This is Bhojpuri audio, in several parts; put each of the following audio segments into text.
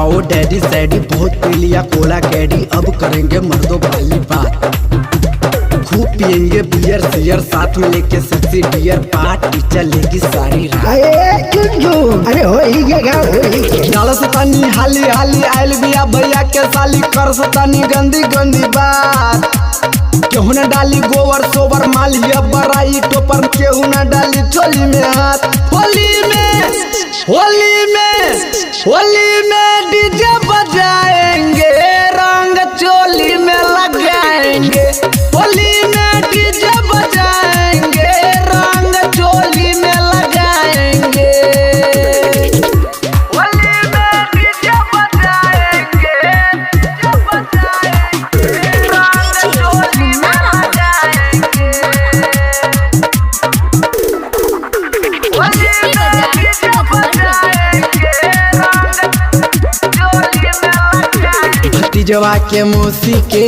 आओ डैडी सैडी बहुत पी लिया कोला कैडी, अब करेंगे मर्दों वाली बात। खूब पियेंगे बियर सियर साथ में लेके सेक्सी डियर, पार्टी चलेगी सारी रात। अरे हो ही गया डाल सतानी हाली हाली आयल बिया भैया के साली, कर सतानी गंदी गंदी बात। केहू न डाली गोवर सोबर मालिया बराई टोपर, केहू न डाली चोली में हाथ। होली में होली में होली में डीजे बजाएंगे, रंग चोली में लगाएंगे। होली में डीजे बजाएंगे, रंग चोली में लगाएंगे। होली में डीजे बजाएंगे, रंग चोली में लगाएंगे। होली में डीजे बजाएंगे, रंग चोली में लगाएंगे। भतीजवा के मौसी के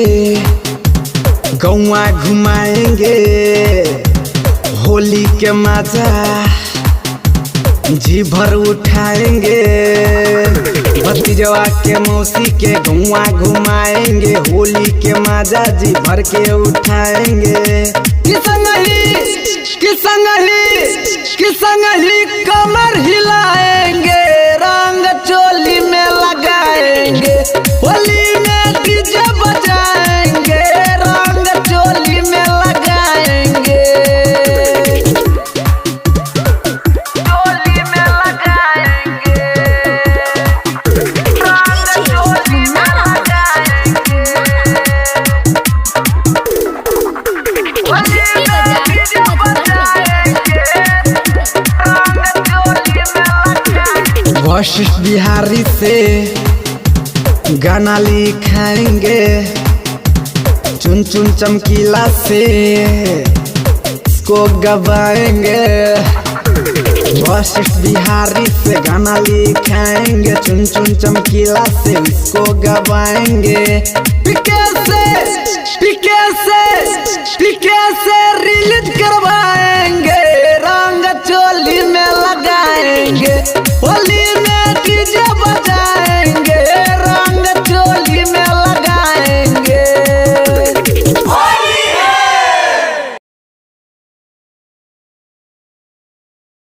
गौवा घुमाएंगे, होली के मजा जी भर उठाएंगे। भतीजवा के मौसी के गौवा घुमाएंगे, होली के मजा जी भर के उठाएंगे। किसंगली कमर हिलाएंगे, रंग चोली में लगाएंगे। होली में डीजे बजाएंगे, रंग चोली में लगाएंगे। चोली में लगाएंगे, रंग चोली में लगाएंगे। होली में डीजे बजाएंगे, रंग चोली में लगाएंगे। वशिष्ठ बिहारी से गाना लिखाएंगे, चुन चुन चमकीला से इसको गवाएंगे। वशिष्ठ बिहारी से गाना लिखाएंगे, चुन चुन चमकीला से इसको गवाएंगे। पिके से रिलीज करवाएंगे।